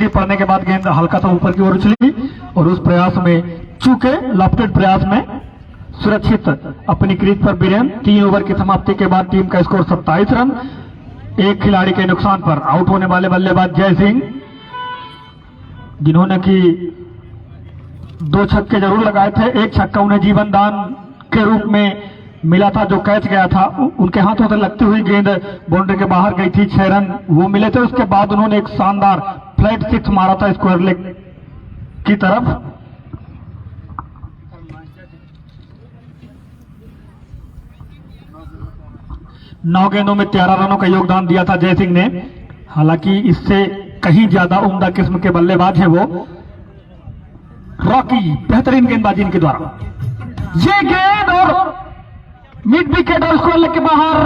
पड़ने के बाद गेंद हल्का सा ऊपर की ओर उछली और उस प्रयास में चूके लॉफ्टेड प्रयास में सुरक्षित अपनी क्रीज पर वीरेंद्र। 3 ओवर की समाप्ति के बाद टीम का स्कोर 27 रन। एक खिलाड़ी के नुकसान पर आउट होने वाले बल्लेबाज जय सिंह, जिन्होंने कि 2 छक्के जरूर लगाए थे। एक छक्का उन्हें जीवन दान के रूप में मिला था जो कैच गया था, उनके हाथों से लगती हुई गेंद बाउंड्री के बाहर गई थी। 6 रन वो मिले थे। उसके बाद उन्होंने एक शानदार फ्लैट 6 मारा था स्क्वायर लेग की तरफ। नौ गेंदों में 13 रनों का योगदान दिया था जय सिंह ने। हालांकि इससे कहीं ज्यादा उम्दा किस्म के बल्लेबाज हैं वो। रॉकी बेहतरीन गेंदबाजी इनके द्वारा। ये गेंद और मिड विकेट और स्क्वायर लेग के बाहर,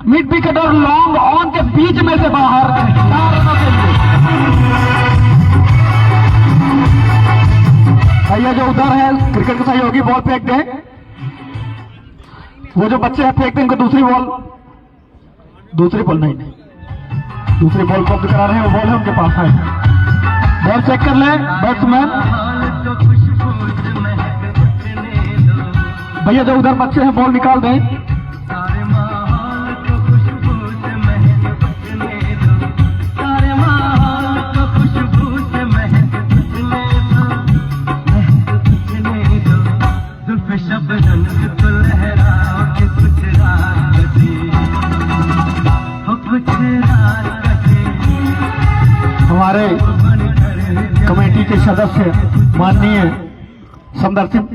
मिड विकेट और लॉन्ग ऑन के बीच में से बाहर 4 रनों के लिए। भैया जो उधर है क्रिकेट के सहयोगी बॉल फेंक दें, वो जो बच्चे हैं फेंक दें उनको दूसरी बॉल नहीं, दूसरी बॉल उपलब्ध करा रहे हैं, वो बॉल है उनके पास है। बॉल चेक कर ले बैट्समैन। भैया जो उधर बच्चे हैं बॉल निकाल दें। हमारे कमेटी के सदस्य माननीय संदर्शित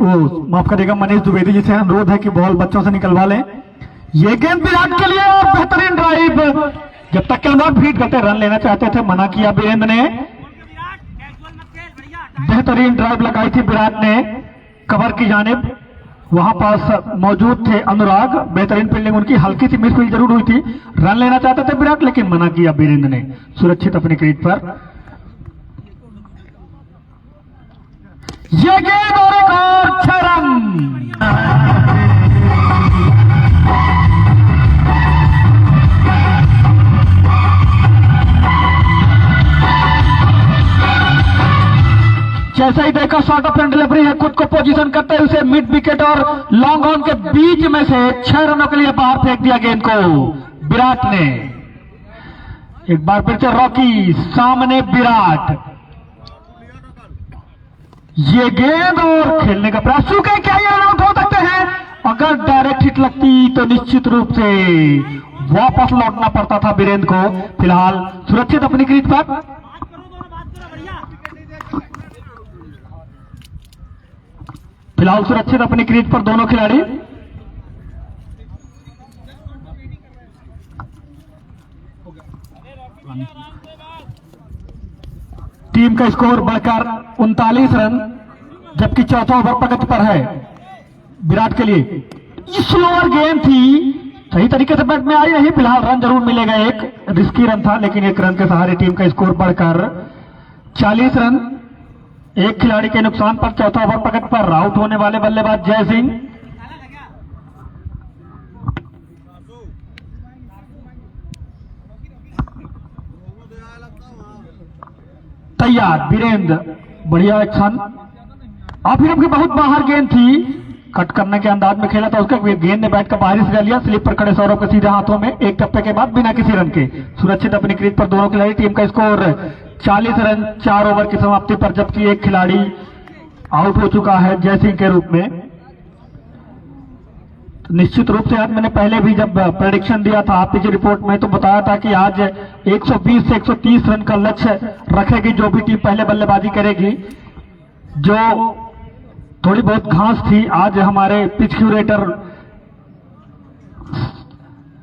माफ करेगा मनीष द्विवेदी जी से अनुरोध है कि बॉल बच्चों से निकलवा लें। ये गेंद विराट के लिए और बेहतरीन ड्राइव। जब तक खिलवाड़ भीट करते रन लेना चाहते थे, मना किया वीरेंद्र ने। बेहतरीन ड्राइव लगाई थी विराट ने कवर की जानिब। वहां पास मौजूद थे अनुराग। बेहतरीन फील्डिंग उनकी, हल्की सी मिसफील्ड जरूर हुई थी। रन लेना चाहते थे विराट, लेकिन मना किया वीरेंद्र ने सुरक्षित अपनी क्रीज पर। ये गेंद और एक और 6 रन। जैसा ही देखा शॉर्ट ऑफ एंड डिलीवरी है, खुद को पोजीशन करते हुए उसे मिड विकेट और लॉन्ग ऑन के बीच में से 6 रनों के लिए बाहर फेंक दिया गेंद को विराट ने। एक बार फिर से रॉकी सामने विराट। ये गेंद और खेलने का प्रयास चूके क्या ये रन आउट हो सकते हैं? अगर डायरेक्ट हिट लगती तो निश्चित रूप से वापस लौटना पड़ता था वीरेंद्र को। फिलहाल सुरक्षित अपनी क्रीज पर। फिलहाल सुरक्षित अपनी क्रीज पर दोनों खिलाड़ी। टीम का स्कोर बढ़कर 39 रन, जबकि चौथा ओवर प्रगति पर है विराट के लिए। स्लोअर गेंद थी, सही तरीके से बैट में आई नहीं। फिलहाल रन जरूर मिलेगा, एक रिस्की रन था, लेकिन 1 रन के सहारे टीम का स्कोर बढ़कर 40 रन। एक खिलाड़ी के नुकसान पर चौथा ओवर प्रगति पर आउट होने वाले बल्लेबाज जय सिंह। तैयार वीरेंद्र, बढ़िया एक्शन। ऑफ की बहुत बाहर गेंद थी, कट करने के अंदाज में खेला था उसका। गेंद ने बैट का बाहरी सिरा लिया, स्लिप पर खड़े सौरभ के सीधे हाथों में। एक टप्पे के बाद बिना किसी रन के सुरक्षित अपनी क्रीज पर दोनों खिलाड़ी। टीम का स्कोर 40 रन 4 ओवर की समाप्ति पर, जबकि एक खिलाड़ी आउट हो चुका है जय सिंह के रूप में। निश्चित रूप से आज मैंने पहले भी जब प्रेडिक्शन दिया था पिछली रिपोर्ट में, तो बताया था कि आज 120 से 130 रन का लक्ष्य रखेगी जो भी टीम पहले बल्लेबाजी करेगी। जो थोड़ी बहुत घास थी, आज हमारे पिच क्यूरेटर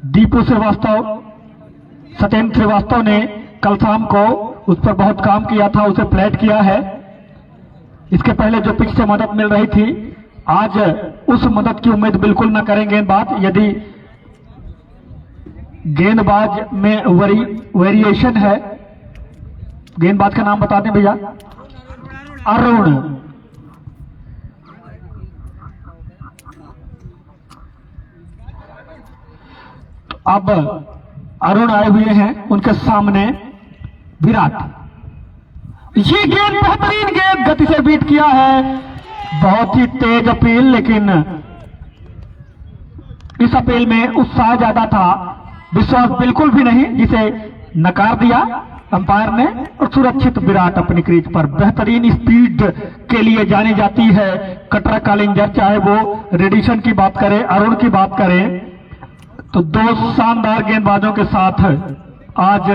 दीपू श्रीवास्तव, सत्येंद्र श्रीवास्तव ने कल शाम को उस पर बहुत काम किया था, उसे फ्लैट किया है। इसके पहले जो पिच से मदद मिल रही थी, आज उस मदद की उम्मीद बिल्कुल न करें गेंदबाज। यदि गेंदबाज में वेरिएशन है, गेंदबाज का नाम बता दें भैया। अरुण। अब अरुण आए हुए हैं, उनके सामने विराट। ये गेंद बेहतरीन गेंद गति से बीट किया है, बहुत ही तेज अपील, लेकिन इस अपील में उत्साह ज्यादा था, विश्वास बिल्कुल भी नहीं, जिसे नकार दिया अंपायर ने। और सुरक्षित विराट अपनी क्रीज पर बेहतरीन स्पीड के लिए जानी जाती है कटरा कालिंजर, चाहे वो रेडिशन की बात करें, अरुण की बात करें, तो दो शानदार गेंदबाजों के साथ आज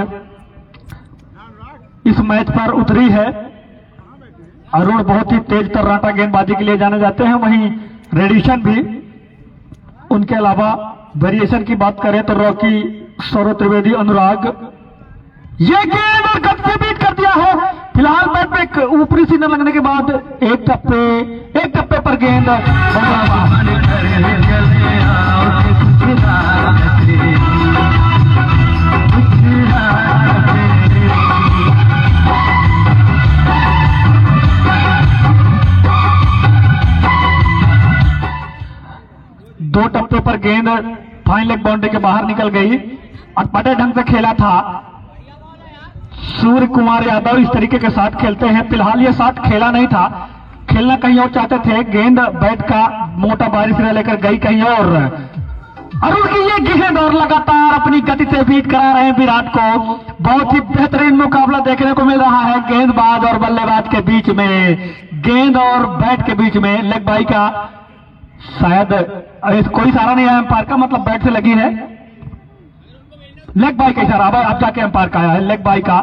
इस मैच पर उतरी है। अरुण बहुत ही तेज तर्राटा गेंदबाजी के लिए जाने जाते हैं, वहीं रेडिशन भी। उनके अलावा वेरिएशन की बात करें तो रॉकी, सौरभ त्रिवेदी, अनुराग। ये गेंद और गति से बीट कर दिया है। फिलहाल बैट पे ऊपरी सीना लगने के बाद एक टप्पे पर गेंद दो टप्पे पर गेंद फाइन लेग बाउंड्री के बाहर निकल गई और बड़े ढंग से खेला था। सूर्य कुमार यादव इस तरीके के साथ खेलते हैं। फिलहाल ये साथ खेला नहीं था, खेलना कहीं और चाहते थे। गेंद बैट का मोटा बारिश से लेकर गई कहीं और। अरुण की ये गेंद और लगातार अपनी गति से बीट करा रहे हैं विराट को। बहुत ही बेहतरीन मुकाबला देखने को मिल रहा है गेंदबाज और बल्लेबाज के बीच में, गेंद और बैट के बीच में। लेग बाई का शायद कोई इशारा नहीं है अंपायर का, मतलब बैट से लगी है। लेग बाई का इशारा अब जाके अंपायर का आया है, लेग बाई का।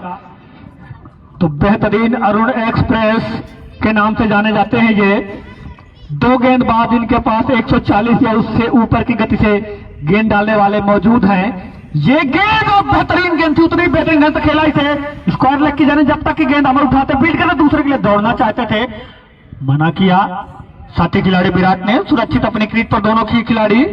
तो बेहतरीन अरुण एक्सप्रेस के नाम से जाने जाते हैं ये दो गेंदबाज। इनके पास 140 या उससे ऊपर की गति से गेंद डालने वाले मौजूद हैं। ये गेंद और बेहतरीन गेंद थी, उतनी बेहतरीन गेंद खेला इसे स्क्वायर लेग की जाने, जब तक कि गेंद अमर उठाते बीट करते दूसरे के लिए दौड़ना चाहते थे, मना किया साथी खिलाड़ी विराट ने। सुरक्षित अपनी क्रीज पर दोनों ही खिलाड़ी।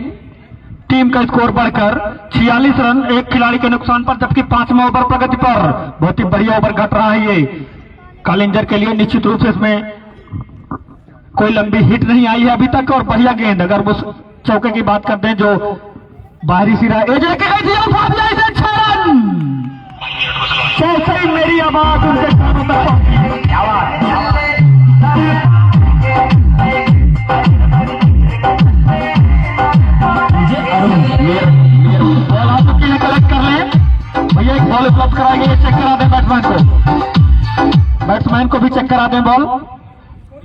टीम का स्कोर बढ़कर 46 रन एक खिलाड़ी के नुकसान पर, जबकि 5वें ओवर प्रगति पर। बहुत ही बढ़िया ओवर घट रहा है ये कालिंजर के लिए। निश्चित रूप से इसमें कोई लंबी हिट नहीं आई है अभी तक और बढ़िया गेंद। अगर उस चौके की बात करते हैं जो बाहरी सिरा जैसे ही मेरी आवाज उनके कानों तक पहुंची। बॉल आप के लिए कलेक्ट कर लें भैया, एक बॉल उपलब्ध कराएंगे, ये चेक करा दें बैट्समैन को। बैट्समैन को भी चेक करा दें बॉल।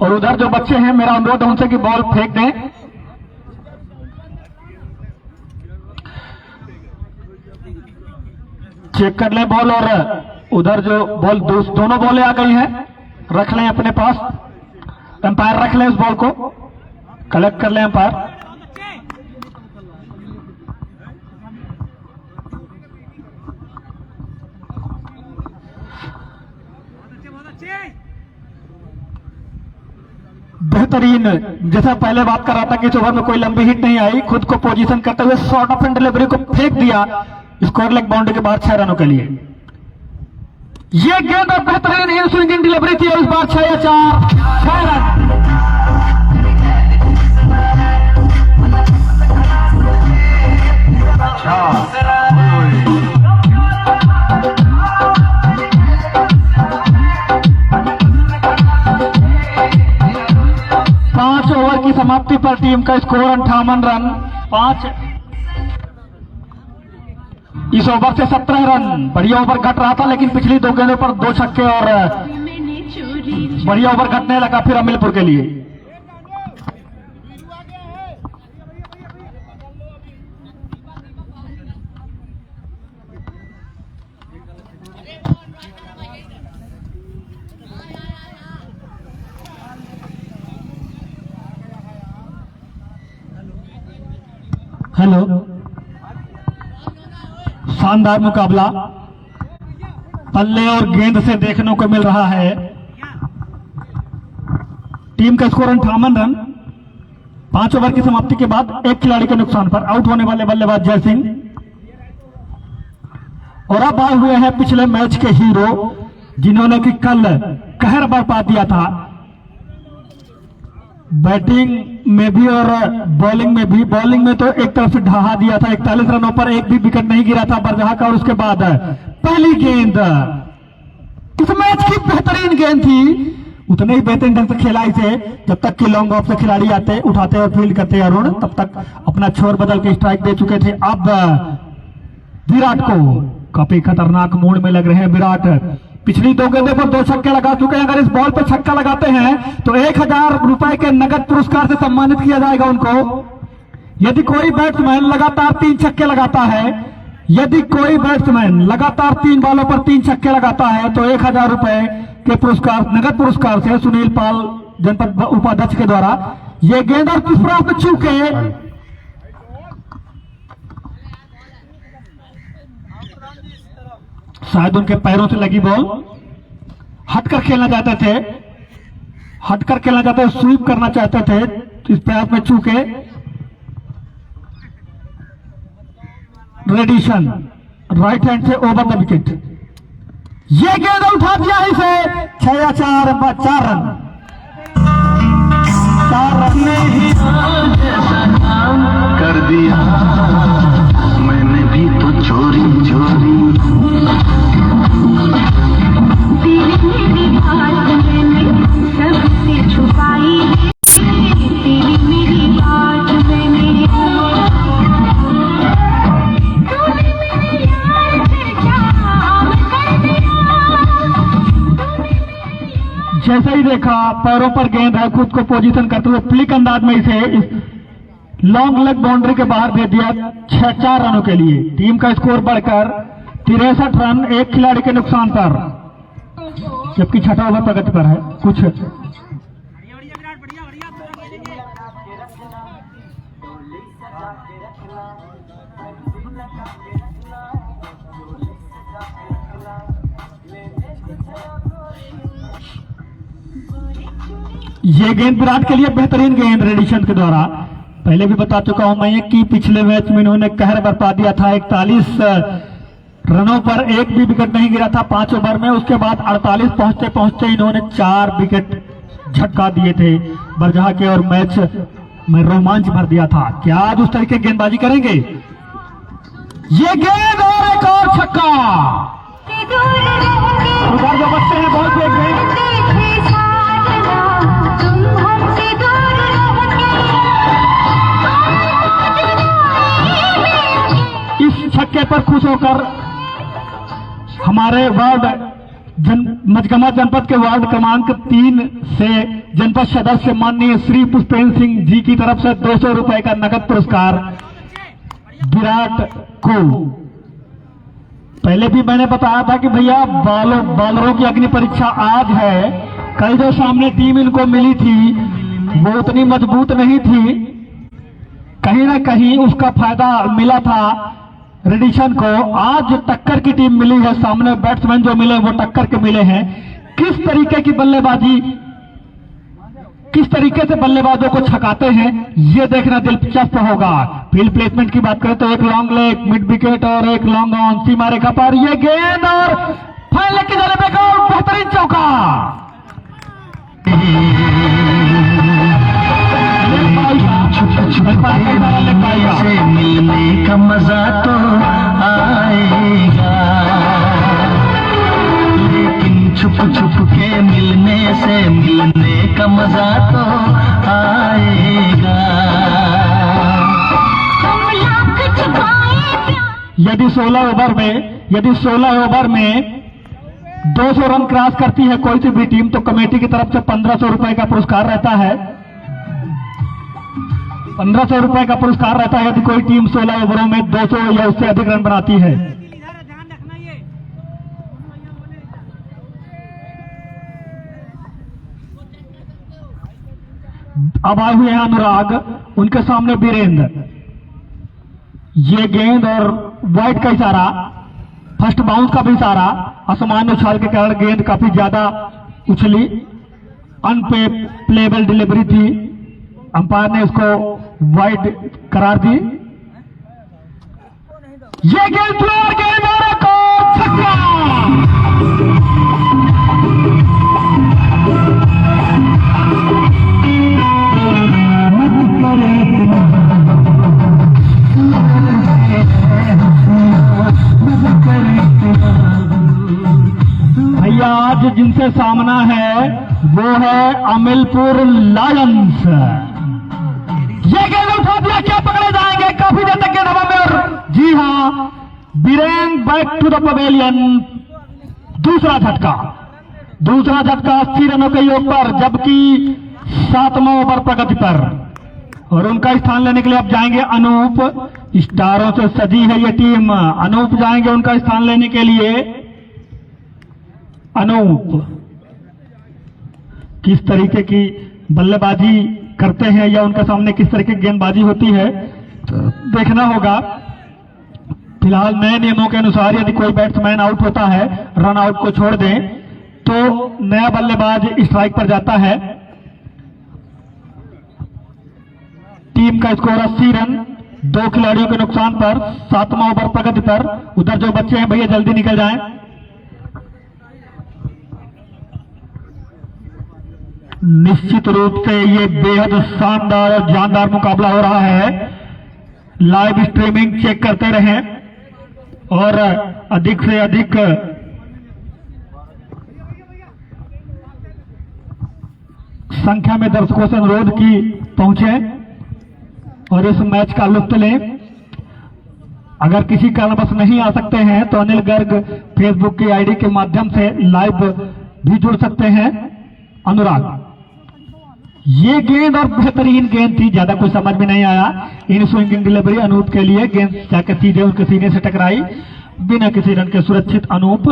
और उधर जो बच्चे हैं मेरा अनुरोध है उनसे कि बॉल फेंक दें। चेक कर लें बॉल। और उधर जो बॉल दोनों बॉलें आ गई हैं, रख लें अपने पास। अंपायर रख लें उस बॉल को, कलेक्ट कर लें अंपायर। बेहतरीन, जैसा पहले बात कर रहा था कि इस ओवर में कोई लंबी हिट नहीं आई, खुद को पोजीशन करते हुए शॉर्ट ऑफ एंड डिलीवरी को फेंक दिया स्क्वायर लेग बाउंड्री के बाद 6 रनों के लिए। ये गेंद और बेहतरीन इन स्विंगिंग डिलीवरी थी और इस बार 6 या 4 रन। की समाप्ति पर टीम का स्कोर 58 रन। 5 इस ओवर से 17 रन। बढ़िया ओवर घट रहा था, लेकिन पिछली 2 गेंदों पर 2 छक्के और बढ़िया ओवर घटने लगा फिर अमिलपुर के लिए। हेलो, शानदार मुकाबला पल्ले और गेंद से देखने को मिल रहा है। टीम का स्कोर 58 रन। 5 ओवर की समाप्ति के बाद एक खिलाड़ी के नुकसान पर आउट होने वाले बल्लेबाज जय सिंह। और अब आए हुए हैं पिछले मैच के हीरो, जिन्होंने कि कल कहर बरपा दिया था बैटिंग में भी और बॉलिंग में भी। बॉलिंग में तो एक तरफ से ढहा दिया था, 41 रनों पर एक भी विकेट नहीं गिरा था बरजहा का। और उसके बाद पहली गेंद इस मैच की बेहतरीन गेंद थी, उतने ही बेहतरीन ढंग से खेला इसे, जब तक कि लॉन्ग ऑफ से खिलाड़ी आते उठाते और फील्ड करते अरुण, तब तक अपना छोर बदल के स्ट्राइक दे चुके थे। अब विराट को काफी खतरनाक मूड में लग रहे हैं विराट। पिछली 2 गेंदों पर 2 छक्के लगा चुके हैं। अगर इस बॉल पर छक्का लगाते हैं तो 1000 रुपए के नगद पुरस्कार से सम्मानित किया जाएगा उनको। यदि कोई बैट्समैन लगातार 3 छक्के लगाता है, यदि कोई बैट्समैन लगातार 3 बॉलों पर 3 छक्के लगाता है तो 1000 रुपए के पुरस्कार, नगद पुरस्कार से सुनील पाल जनपद उपाध्यक्ष के द्वारा ये गेंद और किस पर चूके शायद उनके पैरों से लगी बॉल, हटकर खेलना चाहते थे, हटकर खेलना चाहते थे, स्वीप करना चाहते थे, इस प्रयास में चूके। रेडिशन राइट हैंड से ओवर द विकेट, ये गेंद उठा दिया इसे 6-4 4 रन। 4 रन ने ही कर दिया मैंने भी तो चोरी चोरी। तेरी बात मैंने सबसे छुपाई, तेरी मेरी बात मैंने जैसे ही देखा पैरों पर गेंद है, खुद को पोजीशन करते हुए फ्लिक अंदाज में इसे इस लॉन्ग लेग बाउंड्री के बाहर दे दिया 6-4 रनों के लिए। टीम का स्कोर बढ़कर 63 रन एक खिलाड़ी के नुकसान पर, जबकि छठा ओवर प्रगति पर है। कुछ ये गेंद विराट के लिए बेहतरीन गेंद रेडिशन के द्वारा। पहले भी बता चुका हूं मैं कि पिछले मैच में इन्होंने कहर बरपा दिया था। 41 रनों पर एक भी विकेट नहीं गिरा था 5 ओवर में। उसके बाद 48 पहुंचते पहुंचते इन्होंने 4 विकेट झटका दिए थे बरजहा के और मैच में रोमांच भर दिया था। क्या आज उस तरीके गेंदबाजी करेंगे? ये गेंद और एक और छक्का। उधर जो बच्चे हैं बहुत देख गए। इस छक्के पर खुश होकर हमारे वार्ड मजगमा जनपद के वार्ड क्रमांक 3 से जनपद सदस्य माननीय श्री पुष्पेंद्र सिंह जी की तरफ से 200 रुपए का नगद पुरस्कार विराट को। पहले भी मैंने बताया था कि भैया बॉलरों की अग्नि परीक्षा आज है। कल जो सामने टीम इनको मिली थी वो उतनी मजबूत नहीं थी, कहीं ना कहीं उसका फायदा मिला था रेडिशन को। आज टक्कर की टीम मिली है, सामने बैट्समैन जो मिले वो टक्कर के मिले हैं। किस तरीके की बल्लेबाजी, किस तरीके से बल्लेबाजों को छकाते हैं ये देखना दिलचस्प होगा। फील्ड प्लेसमेंट की बात करें तो एक लॉन्ग लेग, मिड विकेट और एक लॉन्ग ऑन, सीमा रेखा पर ये गेंद और फाइन लेग की जाने पे बेहतरीन चौका। से मिलने का मजा तो आएगा, लेकिन छुप छुप के मिलने का मजा तो आएगा। यदि 16 ओवर में 200 रन क्रॉस करती है कोई सी भी टीम तो कमेटी की तरफ से 1500 रुपए का पुरस्कार रहता है। 1500 रुपए का पुरस्कार रहता है यदि कोई टीम 16 ओवरों में 200 या उससे अधिक रन बनाती है। अब आए हुए हैं अनुराग, उनके सामने वीरेंद्र। ये गेंद और वाइड का इशारा, फर्स्ट बाउंस का भी इशारा। असामान्य उछाल के कारण गेंद काफी ज्यादा उछली, अनप्लेबल डिलीवरी थी, अंपायर ने इसको वाइड करार दी। ये गेंद फ्लोर गेंद और एक छक्का। भैया आज है वो है अमिलपुर लायंस। ये गेंद उठा दिया, क्या पकड़े जाएंगे? काफी देर तक गेंद हवा में, और जी हां, Biren back to the pavilion. दूसरा झटका 80 रनों के योग पर, जबकि 7वां ओवर प्रगति पर, और उनका स्थान लेने के लिए अब जाएंगे अनूप। स्टारों से सजी है ये टीम, अनूप जाएंगे उनका स्थान लेने के लिए। अनूप किस तरीके की बल्लेबाजी करते हैं या उनके सामने किस तरीके की गेंदबाजी होती है तो देखना होगा। फिलहाल नए नियमों के अनुसार यदि कोई बैट्समैन आउट होता है, रन आउट को छोड़ दें, तो नया बल्लेबाज स्ट्राइक पर जाता है। टीम का स्कोर 80 रन, 2 खिलाड़ियों के नुकसान पर, 7वां ओवर प्रगति पर। उधर जो बच्चे हैं भैया जल्दी निकल जाएं। निश्चित रूप से ये बेहद शानदार और जानदार मुकाबला हो रहा है। लाइव स्ट्रीमिंग चेक करते रहें और अधिक से अधिक संख्या में दर्शकों से अनुरोध की पहुंचे और इस मैच का लुत्फ लें। अगर किसी कारणवश नहीं आ सकते हैं तो अनिल गर्ग फेसबुक की आईडी के माध्यम से लाइव भी जुड़ सकते हैं। अनुराग, ये गेंद और बेहतरीन गेंद थी, ज्यादा कुछ समझ में नहीं आया। इन स्विंगिंग डिलीवरी अनूप के लिए, गेंद जाकर सीधे उनके सीने से टकराई, बिना किसी रन के सुरक्षित अनूप।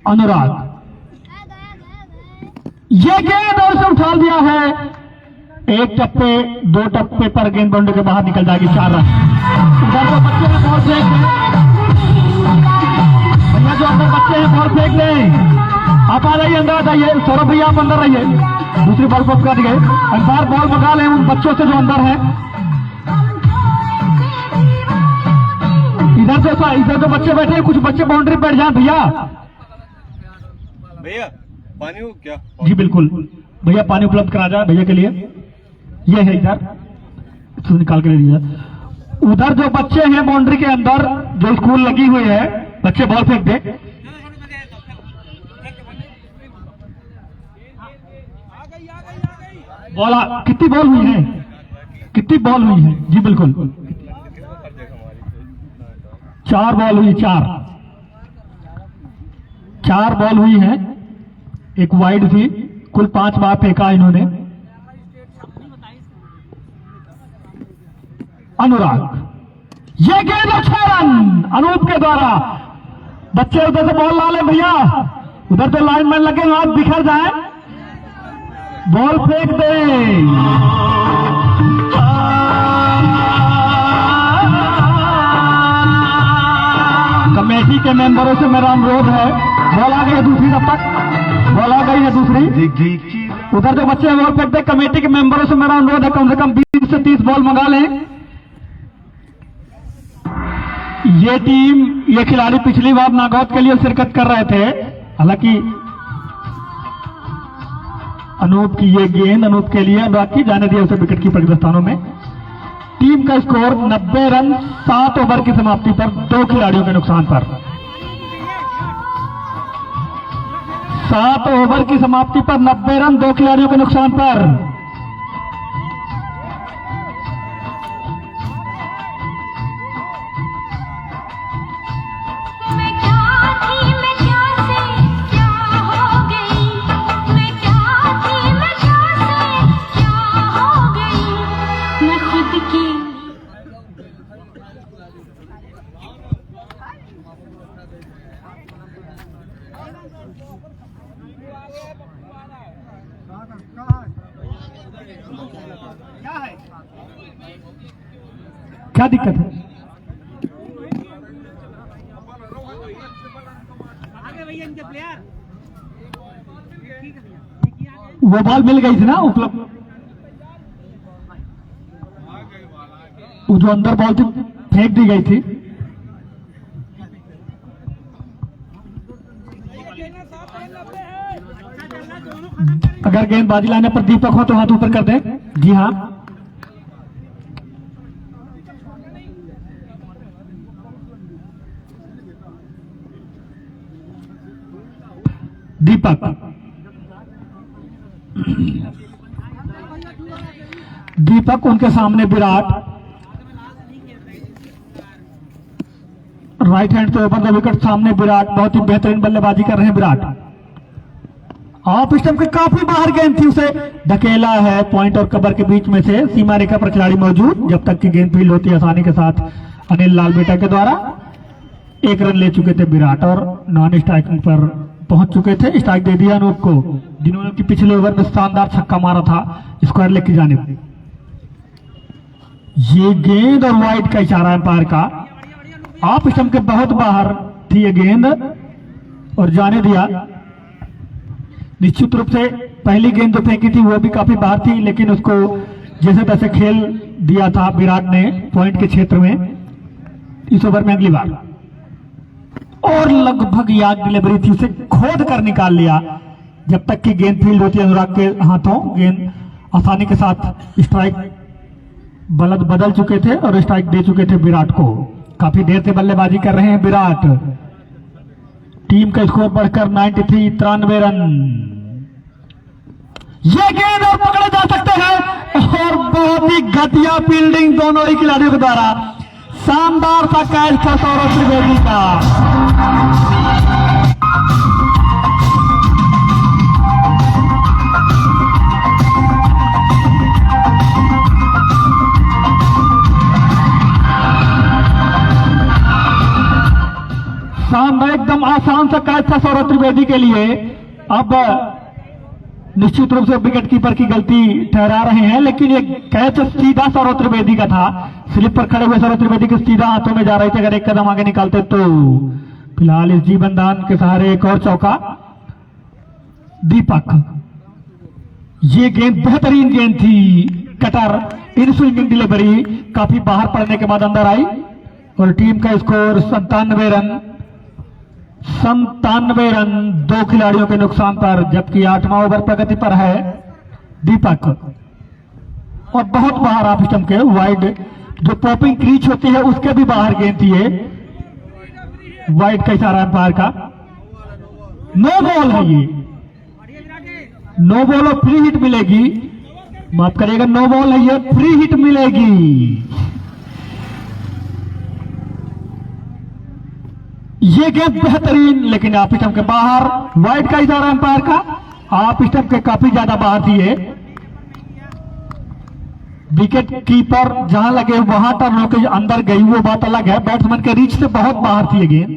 अनुराग, ये गेंद और से उछाल दिया है। एक टप्पे 2 टप्पे पर गेंद बाउंड्री के बाहर निकल जाएगी, 4 रन। उधर जो बच्चे हैं बॉल फेंक दें, भैया जो अंदर बच्चे हैं बॉल फेंक दें। आप आ जाइए, अंदर आ जाइए। सौरभ भैया आप अंदर रहिए, दूसरी बॉल को कर दिए। अंपायर बॉल मंगा लें उन बच्चों से जो अंदर हैं। इधर जो बच्चे बैठे हैं, कुछ बच्चे बाउंड्री बैठ जाए भैया। भैया पानी हो क्या? जी बिल्कुल भैया, पानी उपलब्ध करा जाए भैया के लिए। ये है इधर, इसको निकाल के दे दीजिए। उधर जो बच्चे हैं बाउंड्री के अंदर, जो स्कूल लगी हुई है, बच्चे बॉल फेंक दे। बॉल कितनी बॉल हुई है? कितनी बॉल हुई है? जी बिल्कुल 4 बॉल हुई, 4 बॉल हुई है। एक वाइड थी, कुल 5 बार फेंका इन्होंने। अनुराग, ये गेंद 6 रन अनूप के द्वारा। बच्चे उधर से बॉल ला ले भैया, उधर तो लाइनमैन लगे हाथ बिखर जाए, बॉल फेंक दे। कमेटी के मेंबरों से मेरा अनुरोध है, बॉल आ गई है दूसरी, तब तक बॉल आ गई है दूसरी। उधर जो बच्चे बॉल फेंक दे, कमेटी के मेंबरों से मेरा अनुरोध है कम से कम 20 से 30 बॉल मंगा लें। ये टीम, ये खिलाड़ी पिछली बार नागौद के लिए शिरकत कर रहे थे। हालांकि अनूप की ये गेंद अनूप के लिए, अनुराग की जाने दिया उसे विकेट कीपर के स्थानों में। टीम का स्कोर 90 रन 7 ओवर की समाप्ति पर, 2 खिलाड़ियों के नुकसान पर। 7 ओवर की समाप्ति पर 90 रन 2 खिलाड़ियों के नुकसान पर। क्या दिक्कत है? वो बॉल मिल गई थी ना उपलब्ध, वो जो अंदर बॉल थी फेंक दी गई थी। अगर गेंदबाजी लाने पर दीपक हो तो हाथ ऊपर कर दें। जी हाँ, दीपक उनके सामने विराट, राइट हैंड से ओवर द विकेट सामने विराट, बहुत ही बेहतरीन बल्लेबाजी कर रहे हैं विराट। ऑफ स्टंप के काफी बाहर गेंद थी, उसे धकेला है पॉइंट और कवर के बीच में से, सीमा रेखा पर खिलाड़ी मौजूद, जब तक कि गेंद फील्ड होती है आसानी के साथ अनिल लाल बेटा के द्वारा। 1 रन ले चुके थे विराट और नॉन स्ट्राइकिंग पर पहुंच चुके थे। स्ट्राइक दे दिया अनूप को, जिन्होंने कि पिछले ओवर में शानदार छक्का मारा था स्क्वायर लेग की जानिब। ये गेंद और वाइड का इशारा एम्पायर का, ऑफ स्टंप के बहुत बाहर थी ये गेंद और जाने दिया। निश्चित रूप से पहली गेंद जो फेंकी थी वो भी काफी बाहर थी, लेकिन उसको जैसे तैसे खेल दिया था विराट ने पॉइंट के क्षेत्र में इस ओवर में अगली बार। और लगभग याद डिलीवरी थी, उसे खोद कर निकाल लिया। जब तक कि गेंद फील्ड होती है अनुराग के हाथों, गेंद आसानी के साथ स्ट्राइक बदल चुके थे और स्ट्राइक दे चुके थे विराट को। काफी देर से बल्लेबाजी कर रहे हैं विराट। टीम का स्कोर बढ़कर 93 रन। ये गेंद और पकड़े जा सकते हैं और बहुत ही घटिया फील्डिंग दोनों ही खिलाड़ियों के द्वारा। शानदार सा कैच था सौरभ त्रिवेदी का। शानदार एकदम आसान सा कैच था सौरभ त्रिवेदी के लिए। अब निश्चित रूप से विकेट कीपर की गलती ठहरा रहे हैं, लेकिन ये कैच सीधा सौरभ त्रिवेदी का था। स्लिप पर खड़े हुए सौरभ त्रिवेदी के सीधा हाथों में जा रहे थे, अगर एक कदम आगे निकालते तो। फिलहाल इस जीवन दान के सहारे एक और चौका। दीपक, ये गेंद बेहतरीन गेंद थी, कटर इन स्विंगिंग डिलीवरी काफी बाहर पड़ने के बाद अंदर आई और टीम का स्कोर 97 रन। 97 रन 2 खिलाड़ियों के नुकसान पर, जबकि 8वां ओवर प्रगति पर है दीपक। और बहुत बाहर ऑफ स्टंप के वाइड जो पॉपिंग क्रीच होती है उसके भी बाहर गेंद थी ये। वाइड का इशारा एम्पायर का। नो बॉल है ये, नो बॉल और फ्री हिट मिलेगी। माफ करिएगा, नो बॉल है ये, फ्री हिट मिलेगी। ये गेंद बेहतरीन, लेकिन ऑफ स्टंप के बाहर। वाइड का इशारा एम्पायर का। ऑफ स्टंप के काफी ज्यादा बाहर थी ये। विकेट कीपर जहां लगे वहां टर्न होकर अंदर गई वो बात अलग है, बैट्समैन के रीच से बहुत बाहर थी ये गेंद।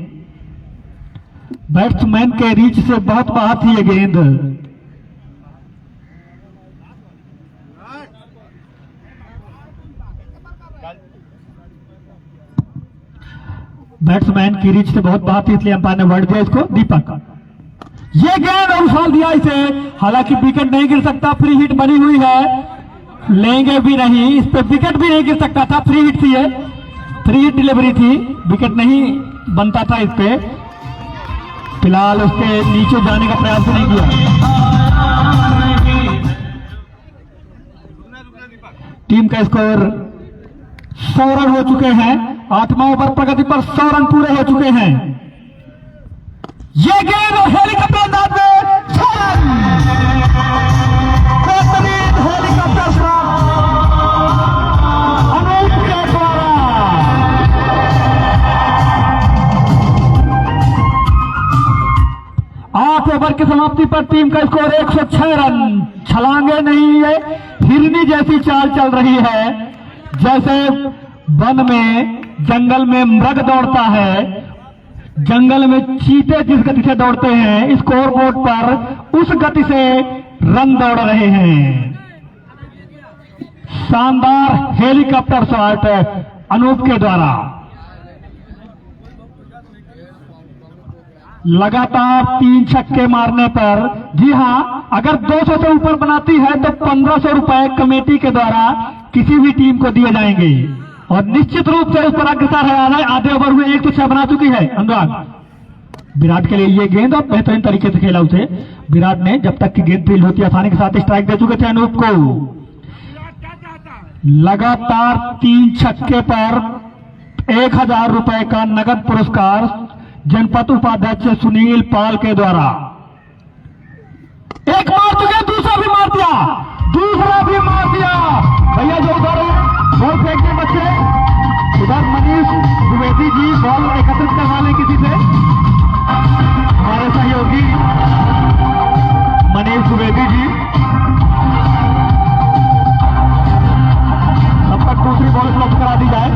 बैट्समैन के रीच से बहुत बाहर थी ये गेंद। बैट्समैन की रीच से बहुत बाहर थी, इसलिए अंपायर ने वर्ड दिया इसको। दीपक, ये गेंद और उछाल दिया इसे, हालांकि विकेट नहीं गिर सकता, फ्री हिट बनी हुई है, लेंगे भी नहीं, इस पे विकेट भी नहीं गिर सकता था, फ्री हिट थी ये, फ्री हिट डिलीवरी थी, विकेट नहीं बनता था इस पे। फिलहाल उसके नीचे जाने का प्रयास नहीं किया। टीम का स्कोर 100 रन हो चुके हैं। 8वां ओवर प्रगति पर 100 रन पूरे हो चुके हैं। ये गेंद और हेलीकॉप्टर अंदाज में 6 रन। बेहतरीन हेलीकॉप्टर शॉट अनूप के द्वारा। 8 ओवर की समाप्ति पर टीम का स्कोर 106 रन। छलांगे नहीं, ये हिरनी जैसी चाल चल रही है, जैसे वन में जंगल में मृग दौड़ता है, जंगल में चीते जिस गति से दौड़ते हैं, स्कोरबोर्ड पर उस गति से रन दौड़ रहे हैं। शानदार हेलीकॉप्टर शॉट अनूप के द्वारा। लगातार 3 छक्के मारने पर, जी हां, अगर 200 से ऊपर बनाती है तो 1500 रुपए कमेटी के द्वारा किसी भी टीम को दिए जाएंगे और निश्चित रूप से उस पर अग्रसर है। आधे ओवर में 1 तो 6 बना चुकी है अनुराग। विराट के लिए ये गेंद और बेहतरीन तरीके से खेला उसे विराट ने, जब तक कि गेंद फील्ड होती आसानी के साथ स्ट्राइक दे चुके थे अनूप को। लगातार 3 छक्के पर 1000 रुपए का नगद पुरस्कार जनपद उपाध्यक्ष सुनील पाल के द्वारा। दूसरा भी मार दिया, दूसरा भी मार दिया। भैया जो उधर है बॉल फेंकते बच्चे, उधर मनीष द्विवेदी जी बॉल एकत्रित करवा लें किसी से, हमारे सहयोगी मनीष द्विवेदी जी। तब तक दूसरी बॉल उपलब्ध करा दी जाए।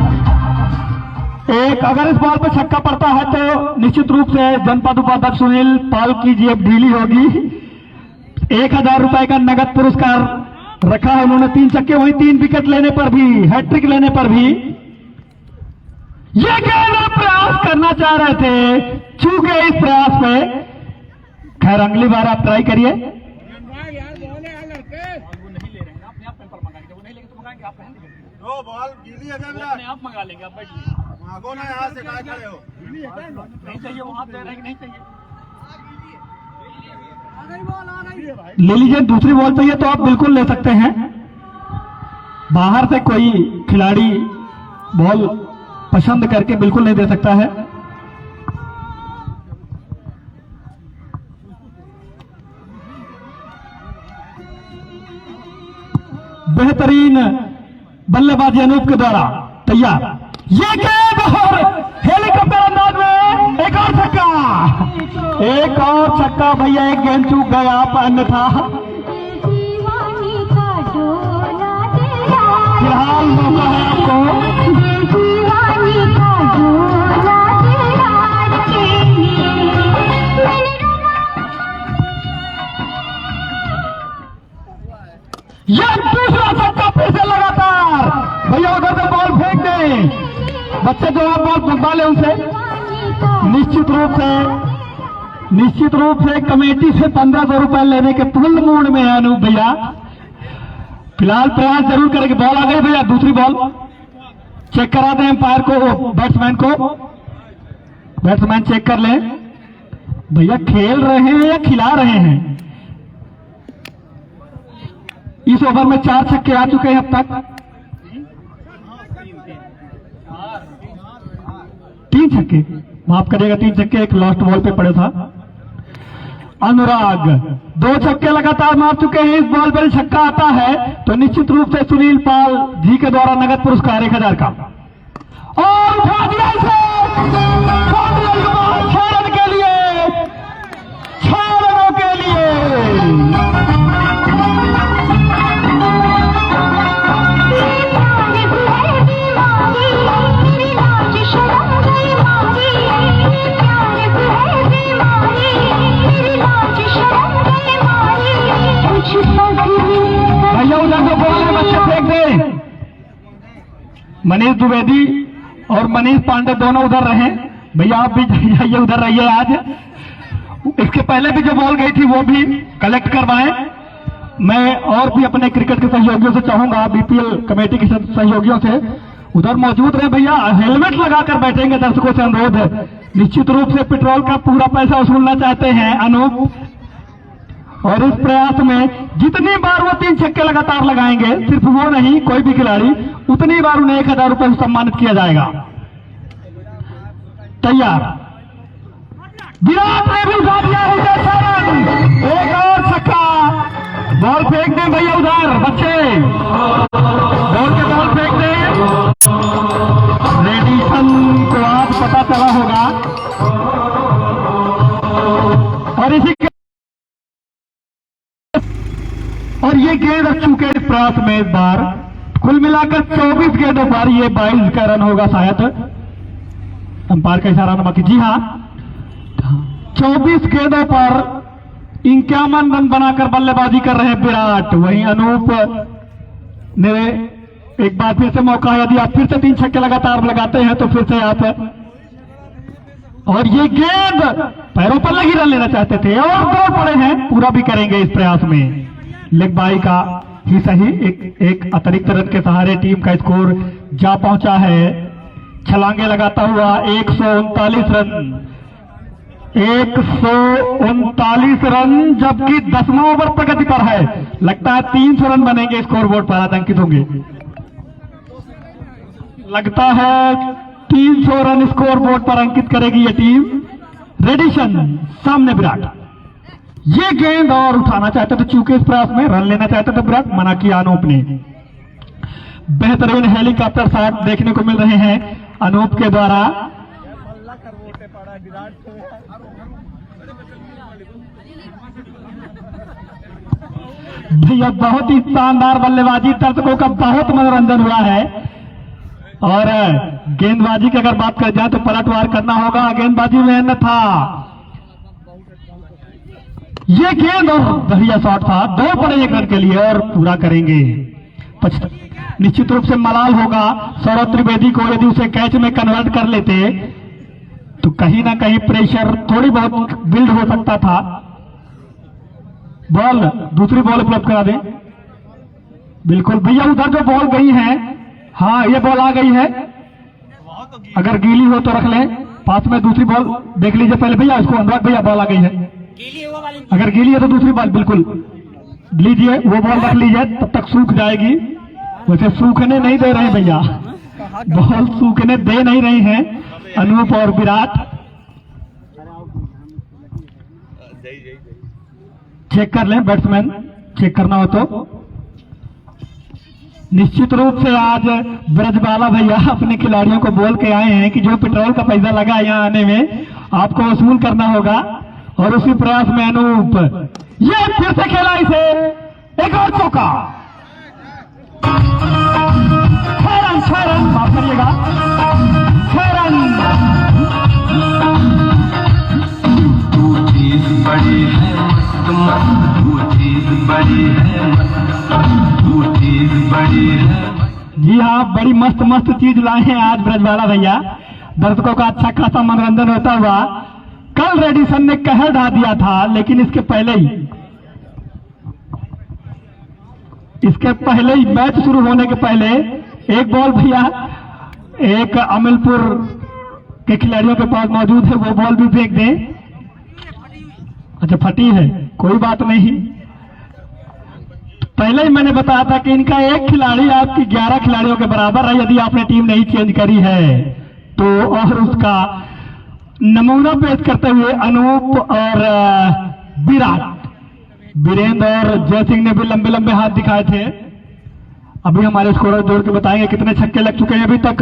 एक अगर इस बॉल पर छक्का पड़ता है तो निश्चित रूप से जनपद उपाध्यक्ष सुनील पाल की जेब ढीली होगी। 1000 रुपए का नगद पुरस्कार रखा है उन्होंने। 3 छक्के, वही 3 विकेट लेने पर भी, हैट्रिक लेने पर भी। ये गेंद प्रयास करना चाह रहे थे, चूक गए इस प्रयास में। खैर अगली बार आप ट्राई करिए। दो बॉल गीली है क्या? आप मंगा लेंगे, आप बैठिए। मांगो ना, यहाँ से कहाँ खड़े हो? नहीं चाहिए, वहां दे रहे नहीं चाहिए। ले लीजिए, दूसरी बॉल चाहिए तो आप बिल्कुल ले सकते हैं। बाहर से कोई खिलाड़ी बॉल पसंद करके बिल्कुल नहीं दे सकता है। बेहतरीन बल्लेबाजी अनूप के द्वारा तैयार। ये गेंद और हेलीकॉप्टर अंदाज में एक और छक्का, एक और छक्का। भैया एक गेंद चूक गए आप, अन्यथा फिलहाल मौका है आपको। यह दूसरा छक्का फिर से लगातार। भैया उधर से बॉल फेंक दें, बच्चे जो आप बॉल भगवा ले उनसे। निश्चित रूप से कमेटी से 1500 रुपए लेने के फुल मूड में है अनूप भैया। फिलहाल प्रयास जरूर करेंगे। बॉल आ गई भैया, दूसरी बॉल चेक करा दें एम्पायर को, बैट्समैन को। बैट्समैन चेक कर लें भैया, खेल रहे हैं या खिला रहे हैं। इस ओवर में 4 छक्के आ चुके हैं अब तक। 3 छक्के, माफ करिएगा, 3 छक्के, एक लास्ट बॉल पे पड़े था। अनुराग 2 छक्के लगातार मार चुके हैं। इस बॉल पर छक्का आता है तो निश्चित रूप से सुनील पाल जी के द्वारा नगद पुरस्कार 1000 का। और उठा दिया इसे 6 रन के लिए, 6 रनों के लिए। भैया उधर जो बॉल है बच्चे फेंक दे। मनीष द्विवेदी और मनीष पांडे दोनों उधर रहे। भैया आप भी जाइए, उधर रहिए आज। इसके पहले भी जो बॉल गई थी वो भी कलेक्ट करवाएं। मैं और भी अपने क्रिकेट के सहयोगियों से चाहूंगा, बीपीएल कमेटी के सहयोगियों से उधर मौजूद रहे। भैया हेलमेट लगाकर बैठेंगे, दर्शकों से अनुरोध है। निश्चित रूप से पेट्रोल का पूरा पैसा वसूलना चाहते हैं अनूप, और इस प्रयास में जितनी बार वो 3 छक्के लगातार लगाएंगे, सिर्फ वो नहीं कोई भी खिलाड़ी, उतनी बार उन्हें 1000 रुपए से सम्मानित किया जाएगा। तैयार, विराट ने भी उठा दिया है 6 रन, एक और छक्का। बॉल फेंक दें भैया उधर, बच्चे बॉल के बॉल फेंक दें। रेडिशन को आज पता चला होगा, और इसी और ये गेंद चूके इस प्रयास में इस बार कुल मिलाकर 24 गेंदों पर ये 22 का रन होगा शायद। अंपायर का इशारा बाकी, जी हाँ, 24 गेंदों पर 51 रन बनाकर बल्लेबाजी कर रहे हैं विराट। वहीं अनूप ने एक बार फिर से मौका है, यदि आप फिर से 3 छक्के लगातार लगाते हैं तो फिर से आप, और ये गेंद पैरों पर लगी रन लेना चाहते थे और दौड़ पड़े हैं, पूरा भी करेंगे इस प्रयास में। लेग बाई का ही सही, एक अतिरिक्त रन के सहारे टीम का स्कोर जा पहुंचा है। छलांगे लगाता हुआ 139 रन, 139 रन, जबकि 10वां ओवर प्रगति पर है। लगता है 300 रन बनेंगे, स्कोर बोर्ड पर आतंकित होंगे। लगता है 300 रन स्कोर बोर्ड पर अंकित करेगी ये टीम। रेडिशन सामने विराट, ये गेंद और उठाना चाहते थे, चूंकि इस प्रयास में रन लेना चाहते थे विराट, मना किया अनूप ने। बेहतरीन हेलीकॉप्टर शॉट देखने को मिल रहे हैं अनूप के द्वारा। भैया बहुत ही शानदार बल्लेबाजी, दर्शकों का बहुत मनोरंजन हुआ है। और गेंदबाजी की अगर बात कर जाए तो पलटवार करना होगा गेंदबाजी में, अन्यथा ये गेंद और बढ़िया शॉट था, 2 पड़े 1 रन के लिए और पूरा करेंगे। निश्चित रूप से मलाल होगा सौरभ त्रिवेदी को, यदि उसे कैच में कन्वर्ट कर लेते तो कहीं ना कहीं प्रेशर थोड़ी बहुत बिल्ड हो सकता था। बॉल, दूसरी बॉल उपलब्ध करा दें। बिल्कुल भैया, उधर जो बॉल गई है, हाँ ये बॉल आ गई है, अगर गीली हो तो रख लें पास में। दूसरी बॉल देख लीजिए पहले भैया, इसको अनुराग भैया, बॉल आ गई है, अगर गीली है तो दूसरी बॉल बिल्कुल लीजिए, वो बॉल रख लीजिए, तब तक सूख जाएगी। वैसे सूखने नहीं दे रहे भैया, बॉल सूखने दे नहीं रहे हैं अनूप और विराट। चेक कर लें बैट्समैन, चेक करना हो तो। निश्चित रूप से आज ब्रजबाला भैया अपने खिलाड़ियों को बोल के आए हैं कि जो पेट्रोल का पैसा लगा यहाँ आने में आपको वसूल करना होगा, और उसी प्रयास में अनूप ये फिर से खेला इसे, एक और चौका, 6 रन, माफ करिएगा 6 रन। तू चीज बड़ी है मस्त मस्त, तू चीज बड़ी है मस्त, तू चीज बड़ी है। जी हाँ, बड़ी मस्त मस्त चीज लाए हैं आज ब्रजबाला भैया, दर्शकों का अच्छा खासा मनोरंजन होता हुआ। कल रेडिसन ने कहर ढा दिया था, लेकिन इसके पहले ही मैच शुरू होने के पहले एक बॉल भैया एक अमलपुर के खिलाड़ियों के पास मौजूद है, वो बॉल भी फेंक दें। अच्छा फटी है, कोई बात नहीं। पहले ही मैंने बताया था कि इनका एक खिलाड़ी आपकी 11 खिलाड़ियों के बराबर है यदि आपने टीम नहीं चेंज करी है तो। और उसका नमूना पेश करते हुए अनूप और विराट, वीरेंद्र और जयसिंह ने भी लंबे लंबे हाथ दिखाए थे। अभी हमारे स्कोरर जोड़ के बताएंगे कितने छक्के लग चुके हैं अभी तक।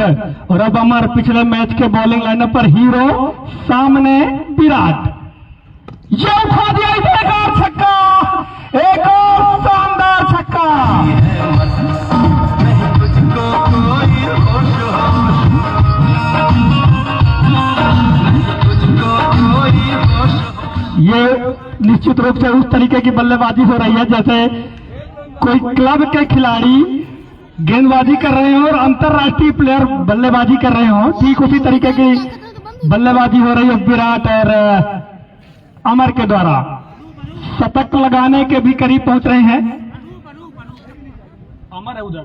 और अब हमारे पिछले मैच के बॉलिंग लाइनअप पर हीरो, सामने विराट, ये उठा दिया इसे, एक और छक्का, एक और शानदार छक्का। ये निश्चित रूप से उस तरीके की बल्लेबाजी हो रही है जैसे कोई क्लब के खिलाड़ी गेंदबाजी कर रहे हो और अंतरराष्ट्रीय प्लेयर बल्लेबाजी कर रहे हो, ठीक उसी तरीके की बल्लेबाजी हो रही है विराट और अमर के द्वारा। शतक लगाने के भी करीब पहुंच रहे हैं। अमर है उधर,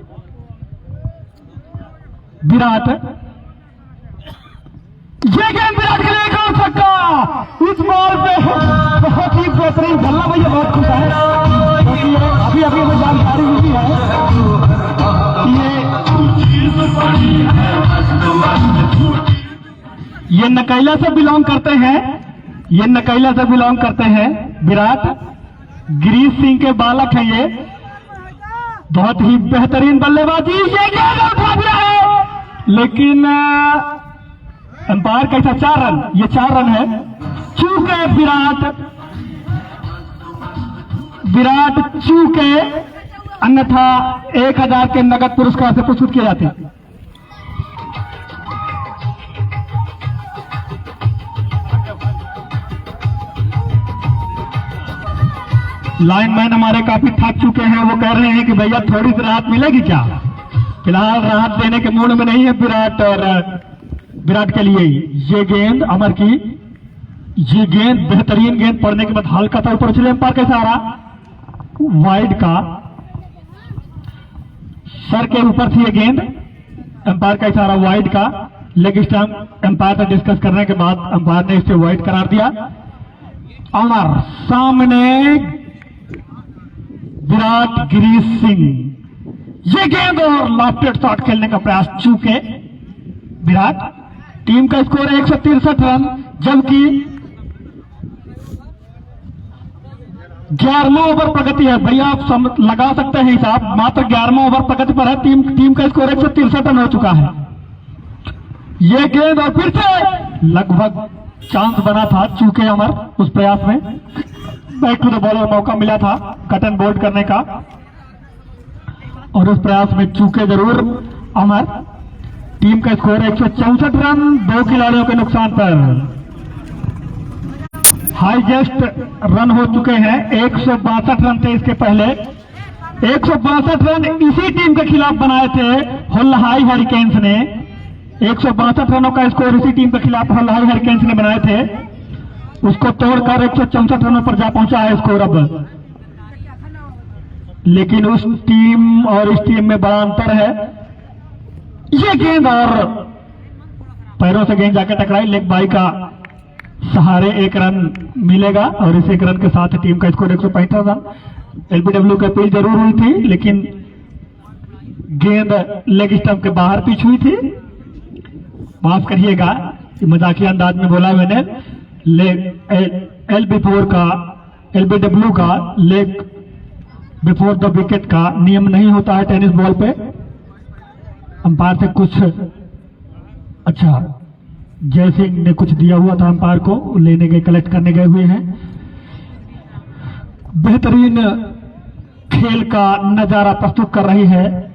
विराट, ये गेंद विराट के लिए एक और छक्का। इस बॉल पे बहुत ही बेहतरीन, भल्ला भैया बहुत खुश है क्योंकि अभी अभी हमें जानकारी मिली है ये नकैला से बिलोंग करते हैं, ये नकैला से बिलोंग करते हैं विराट, गिरीश सिंह के बालक हैं ये। बहुत ही बेहतरीन बल्लेबाजी, ये गेंद उठा दिया है लेकिन अंपायर कैसा 4 रन, ये 4 रन है। चूके विराट चूके, अन्यथा 1000 के नगद पुरस्कार से पुरस्कृत किए जाते हैं। लाइनमैन हमारे काफी थक चुके हैं, वो कह रहे हैं कि भैया थोड़ी सी राहत मिलेगी क्या। फिलहाल राहत देने के मूड में नहीं है विराट, और विराट के लिए ये गेंद अमर की, ये गेंद बेहतरीन गेंद पड़ने के बाद हल्का सा ऊपर चले, अंपायर कैसा आ रहा, वाइड का, सर के ऊपर थी ये गेंद, अंपायर कैसा आ रहा, वाइड का। लेग स्टंप अंपायर से डिस्कस करने के बाद अंपायर ने इसे वाइड करार दिया। अमर सामने विराट, गिरीश सिंह, ये गेंद और लॉफ्टेड शॉट खेलने का प्रयास, चूके विराट। टीम का स्कोर है 163 रन, जबकि 11वां ओवर प्रगति है भैया, आप लगा सकते हैं हिसाब, मात्र 11वां ओवर प्रगति पर है। टीम का स्कोर 163 रन हो चुका है। ये गेंद और फिर से लगभग चांस बना था, चूके अमर उस प्रयास में बैक टू द बॉलर मौका मिला था कट एंड बोल्ड करने का, और उस प्रयास में चूके जरूर अमर। टीम का स्कोर 164 रन 2 खिलाड़ियों के नुकसान पर। हाईएस्ट रन हो चुके हैं, 162 रन थे इसके पहले। 162 रन इसी टीम के खिलाफ बनाए थे हुल्लाहाई हरिकेन्स ने। 162 रनों का स्कोर इसी टीम के खिलाफ हुल्लाहाई हरिकेन्स ने बनाए थे, उसको तोड़कर 164 रनों पर जा पहुंचा है स्कोर अब। लेकिन उस टीम और इस टीम में बड़ा अंतर है। ये गेंद और पैरों से गेंद जाके टकराई, लेग बाई का सहारे 1 रन मिलेगा, और इस 1 रन के साथ टीम का स्कोर 165 रन। एलबीडब्ल्यू की अपील जरूर हुई थी, लेकिन गेंद लेग स्टंप के बाहर पिच हुई थी। माफ करिएगा, मजाकिया अंदाज में बोला मैंने। एलबीडब्ल्यू का लेग बिफोर द विकेट का नियम नहीं होता है टेनिस बॉल पे। अंपायर से कुछ अच्छा जय सिंह ने कुछ दिया हुआ था अंपायर को, लेने गए, कलेक्ट करने गए हुए हैं। बेहतरीन खेल का नजारा प्रस्तुत कर रही है,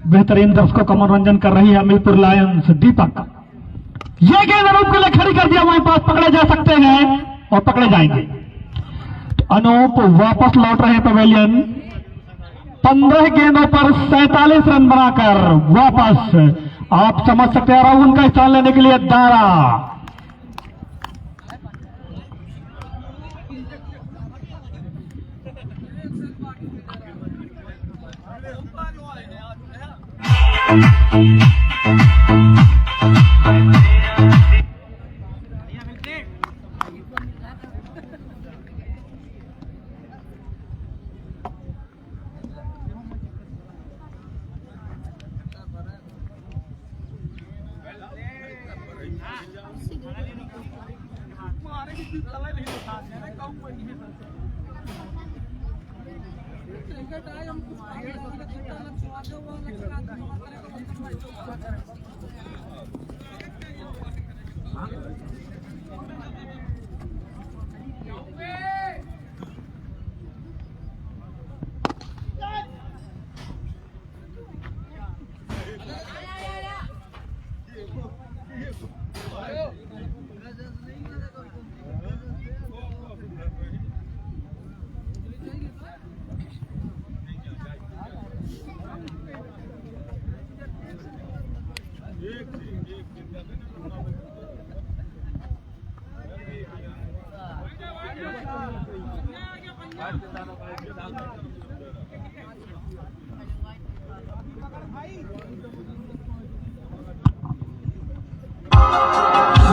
बेहतरीन दर्शकों का मनोरंजन कर रही है मिलपुर लायंस। दीपक, ये गेंद अनूप के लिए खड़ी कर दिया, वहीं पास पकड़े जा सकते हैं और पकड़े जाएंगे। अनूप वापस लौट रहे हैं पवेलियन, 15 गेंदों पर 47 रन बनाकर वापस। आप समझ सकते हैं राहुल का स्थान लेने के लिए दारा।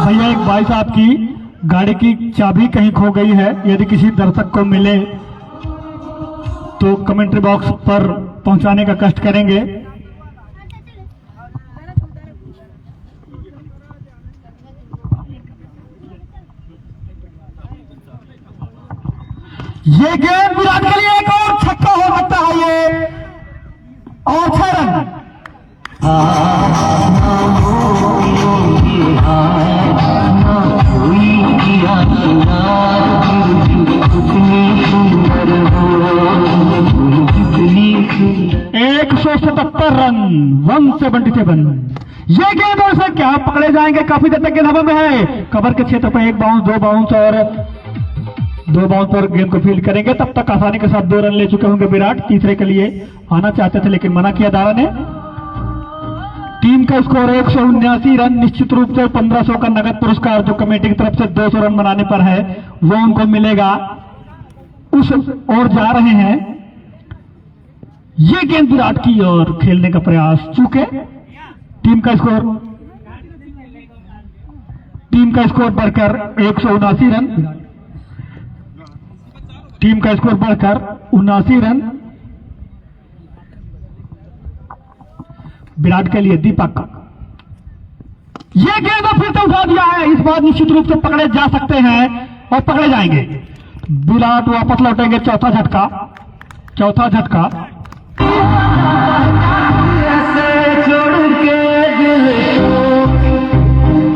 भैया एक भाई साहब की गाड़ी की चाबी कहीं खो गई है, यदि किसी दर्शक को मिले तो कमेंट्री बॉक्स पर पहुंचाने का कष्ट करेंगे। ये गेंद विराट के लिए एक और छक्का हो सकता है, ये और 6 रन। एक 177 रन 177। ये गेंद और से क्या पकड़े जाएंगे? काफी देर तक गेंद हवा में है, कवर के क्षेत्र पर 1 बाउंस 2 बाउंस और 2 बाउंस पर गेंद को फील्ड करेंगे। तब तक आसानी के साथ 2 रन ले चुके होंगे विराट। तीसरे के लिए आना चाहते थे लेकिन मना किया दारा ने। टीम का स्कोर 179 रन। निश्चित रूप से 1500 का नगद पुरस्कार जो कमेटी की तरफ से 200 रन बनाने पर है वो उनको मिलेगा, उस ओर जा रहे हैं। ये गेंद विराट की ओर खेलने का प्रयास, चूके टीम का स्कोर बढ़कर 179 रन। टीम का स्कोर बढ़कर 79 रन। विराट के लिए दीपक, ये गेंद फिर से उठा दिया है। इस बार निश्चित रूप से पकड़े जा सकते हैं और पकड़े जाएंगे। विराट वापस लौटेंगे। चौथा झटका, चौथा झटका। ऐसे छोड़ के दिल को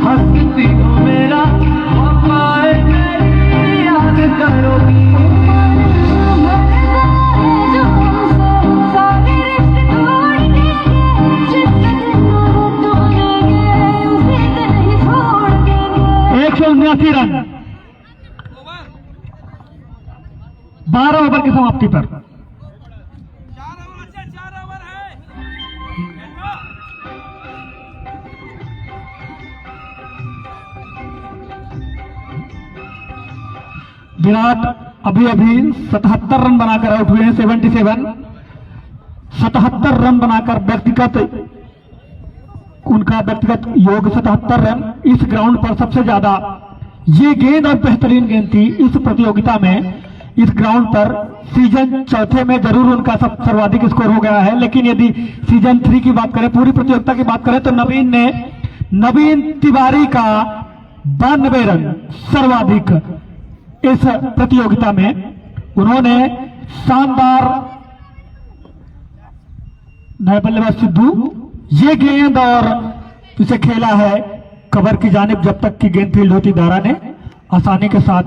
हंसती हो मेरा वफाए तेरी याद करोगी। एक 179 रन 12 ओवर की समाप्ति पर। विराट अभी अभी 77 रन बनाकर आउट हुए हैं। 77 रन बनाकर व्यक्तिगत, उनका व्यक्तिगत योग 77 रन। इस ग्राउंड पर सबसे ज्यादा ये गेंद और बेहतरीन गेंद थी इस प्रतियोगिता में। इस ग्राउंड पर सीजन चौथे में जरूर उनका सर्वाधिक स्कोर हो गया है, लेकिन यदि सीजन 3 की बात करें, पूरी प्रतियोगिता की बात करें, तो नवीन तिवारी का 92 रन सर्वाधिक इस प्रतियोगिता में। उन्होंने शानदार, नए बल्लेबाज सिद्धू ये गेंद और इसे खेला है कवर की जानिब। जब तक की गेंद फील्ड होती दारा ने आसानी के साथ,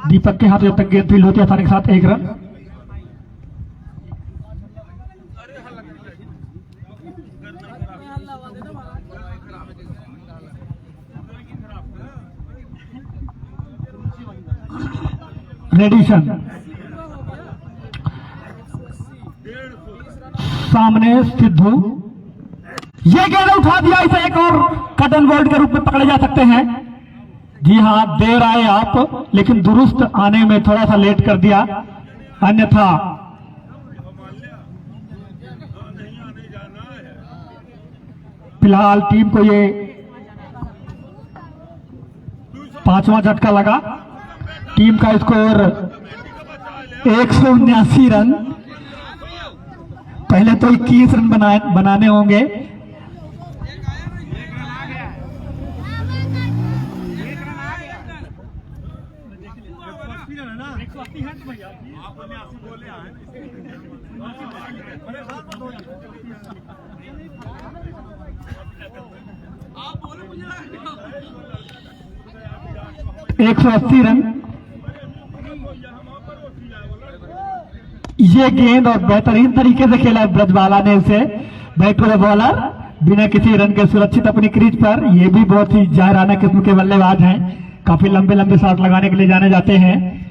दीपक के हाथ जब तक गेंद फील्ड होती आसानी के साथ 1 रन। रेडिशन सामने सिद्धू, ये गेंद उठा दिया। इसे एक और कट एंड बोल्ड के रूप में पकड़े जा सकते हैं। जी हां, देर आए आप, लेकिन दुरुस्त आने में थोड़ा सा लेट कर दिया, अन्यथा फिलहाल टीम को ये 5वां झटका लगा। टीम का स्कोर 179 रन। पहले तो 21 रन बनाने होंगे। एक 180 रन। ये गेंद और बेहतरीन तरीके से खेला ब्रजबाला ने इसे। बैक टू द बॉलर, बिना किसी रन के सुरक्षित अपनी क्रीज पर। ये भी बहुत ही जायराना किस्म के बल्लेबाज हैं, काफी लंबे लंबे शॉट लगाने के लिए जाने जाते हैं।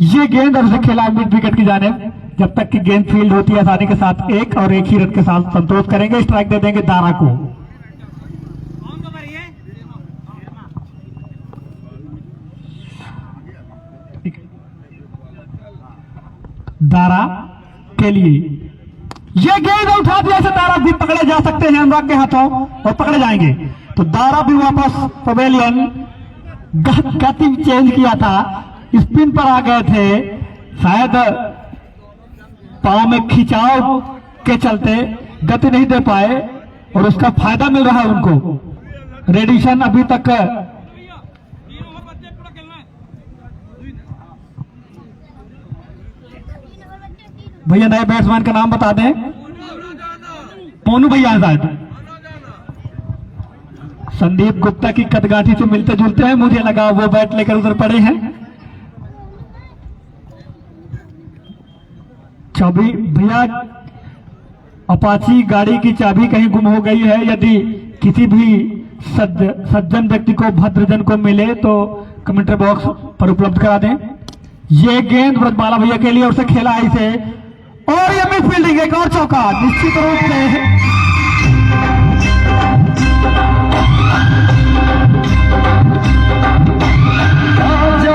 ये गेंद और उसे खेला मिड विकेट की जानिब। जब तक कि गेंद फील्ड होती है आसानी के साथ 1 और 1 ही रन के साथ संतोष करेंगे। स्ट्राइक दे देंगे दारा को। दारा के लिए ये गेंद उठा दिया। से दारा भी पकड़े जा सकते हैं अनुराग के हाथों और पकड़े जाएंगे। तो दारा भी वापस पवेलियन, गति चेंज किया था, स्पिन पर आ गए थे। शायद पांव में खिंचाव के चलते गति नहीं दे पाए और उसका फायदा मिल रहा है उनको। रेडिशन अभी तक भैया नए बैट्समैन का नाम बता दें। मोनू भैया हैं शायद। संदीप गुप्ता की कदगाठी से मिलते जुलते हैं, मुझे लगा वो बैट लेकर उधर पड़े हैं। चाबी भैया, अपाची गाड़ी की चाबी कहीं गुम हो गई है। यदि किसी भी सज्जन व्यक्ति को, भद्रजन को मिले तो कमेंट्री बॉक्स पर उपलब्ध करा दें। ये गेंद ब्रजबाला भैया के लिए, उसे खेला है इसे और ये मिड फील्डिंग, एक और चौका निश्चित रूप से। आज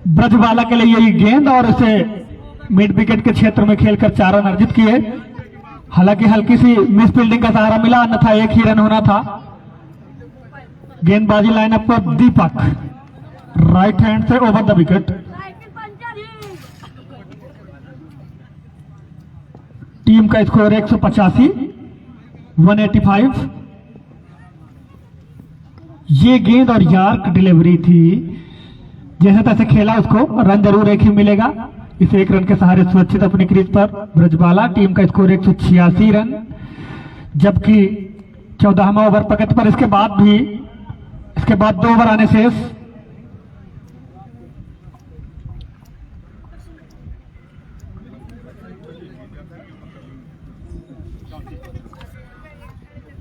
ब्रजबाला के लिए यही गेंद और इसे मिड विकेट के क्षेत्र में खेलकर 4 रन अर्जित किए। हालांकि हल्की सी मिस फील्डिंग का सहारा मिला, अन्यथा 1 ही रन होना था। गेंदबाजी लाइनअप पर दीपक राइट हैंड से ओवर द विकेट। टीम का स्कोर 185, 185। ये गेंद और यार्क डिलीवरी थी, जैसे तैसे खेला उसको, रन जरूर एक ही मिलेगा। इस एक रन के सहारे सुरक्षित अपनी क्रीज पर ब्रजबाला। टीम का स्कोर 186 रन, जबकि 14वां ओवर प्रगति पर। इसके बाद 2 ओवर आने शेष।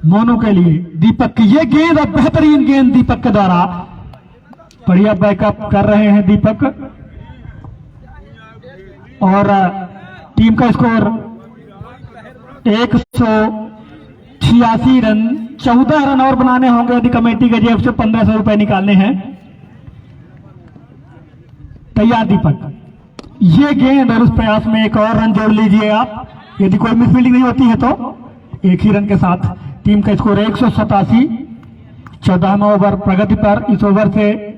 मोनू के लिए दीपक की ये गेंद, और बेहतरीन गेंद दीपक के द्वारा। बढ़िया बैकअप कर रहे हैं दीपक, और टीम का स्कोर 186 रन। 14 रन और बनाने होंगे यदि कमेटी के जेब से 1500 रुपए निकालने हैं। तैयार दीपक, ये गेंद और उस प्रयास में एक और रन जोड़ लीजिए आप, यदि कोई मिसफील्डिंग नहीं होती है तो। एक ही रन के साथ टीम का स्कोर 187। 14वां ओवर प्रगति पर। इस ओवर से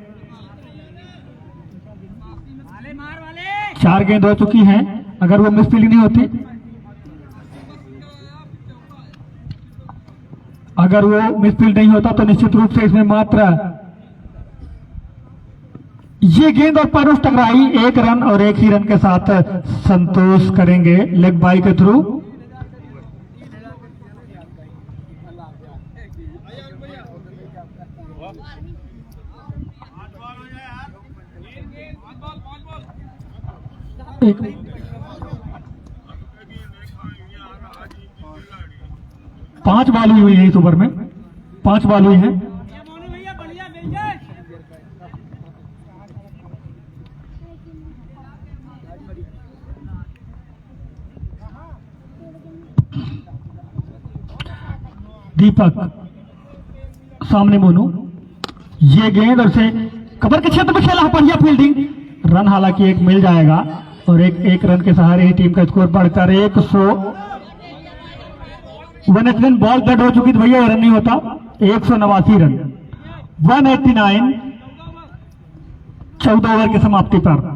4 गेंद हो चुकी हैं, अगर वो मिसफील्डिंग नहीं होती, अगर वो मिसफील्ड नहीं होता तो निश्चित रूप से इसमें मात्र ये गेंद और पैरों टकराई। 1 रन और 1 ही रन के साथ संतोष करेंगे लेग बाई के थ्रू। एक 5 बॉल हुई है इस ओवर में, 5 बॉल हुई है। दीपक सामने मोनू, ये गेंद और से कवर के क्षेत्र में खेला, बढ़िया फील्डिंग। रन हालांकि एक मिल जाएगा, और एक रन के सहारे ही टीम का स्कोर बढ़कर 189 बॉल डेड हो चुकी थी भैया, रन नहीं होता। 189 रन, 189, 14 ओवर की समाप्ति पर।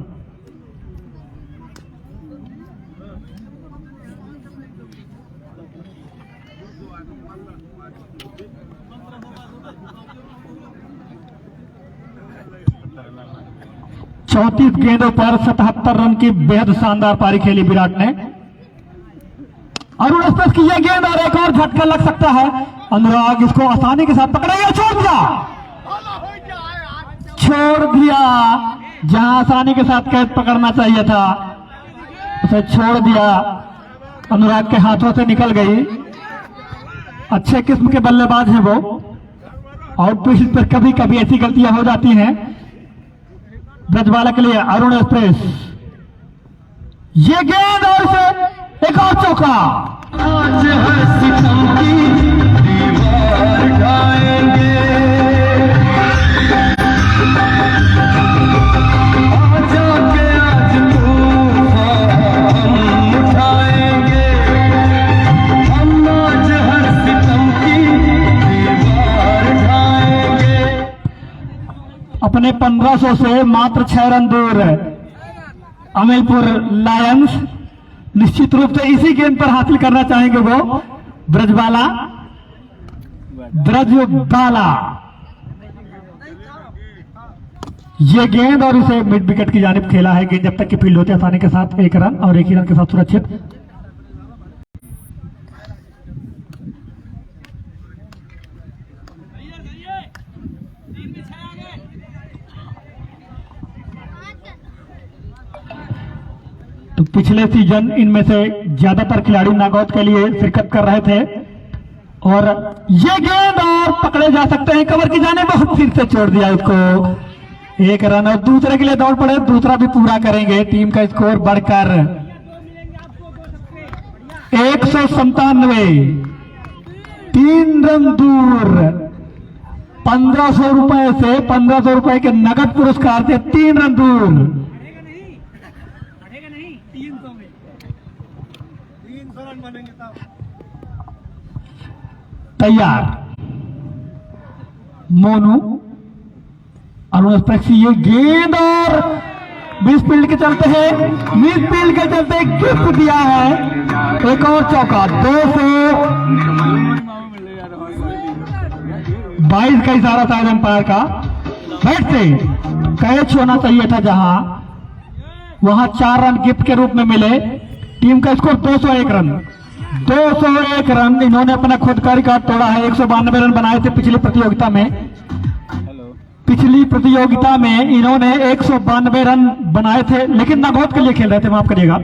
चौंतीस गेंदों पर 77 रन की बेहद शानदार पारी खेली विराट ने। अरुण एक्सप्रेस की यह गेंद और एक और झटका लग सकता है। अनुराग इसको आसानी के साथ पकड़ेगा, छोड़ दिया जहां आसानी के साथ कैच पकड़ना चाहिए था उसे छोड़ दिया, अनुराग के हाथों से निकल गई। अच्छे किस्म के बल्लेबाज हैं वो, आउटपिच पर कभी कभी ऐसी गलतियां हो जाती हैं। ब्रजबाला के लिए अरुण एक्सप्रेस, ये गेंद और से एक और चौका। आज हर सितम की दीवार ढाएंगे, आजा के आज तूफान हम उठाएंगे, हम आज हर सितम की दीवार ढाएंगे। अपने 1500 से मात्र 6 रन दूर अमीरपुर लायंस निश्चित रूप से इसी गेंद पर हासिल करना चाहेंगे वो ब्रजबाला। ये गेंद और इसे मिड विकेट की जानिब खेला है। गेंद जब तक की फील्ड होती है आसानी के साथ 1 रन और 1 ही रन के साथ सुरक्षित। तो पिछले सीजन इनमें से ज्यादातर खिलाड़ी नॉकआउट के लिए शिरकत कर रहे थे, और ये गेंद और पकड़े जा सकते हैं कवर की जाने, बहुत फिर से छोड़ दिया उसको। 1 रन और दूसरे के लिए दौड़ पड़े, दूसरा भी पूरा करेंगे। टीम का स्कोर बढ़कर 197, 3 रन दूर। 1500 रुपए से 1500 रुपए के नगद पुरस्कार से 3 रन दूर। तैयार मोनू, अरुण एक्सप्रेस, ये गेंद और मिस फील्ड के चलते गिफ्ट दिया है। एक और चौका। 22 का इशारा था एम्पायर का। बैट से कैच होना चाहिए था जहां, वहां 4 रन गिफ्ट के रूप में मिले। टीम का स्कोर 201 रन। 201 रन इन्होंने अपना खुद का रिकॉर्ड तोड़ा है। 192 रन बनाए थे पिछली प्रतियोगिता में। पिछली प्रतियोगिता में इन्होंने 192 रन बनाए थे, लेकिन नागौद के लिए खेल रहे थे, माफ करिएगा।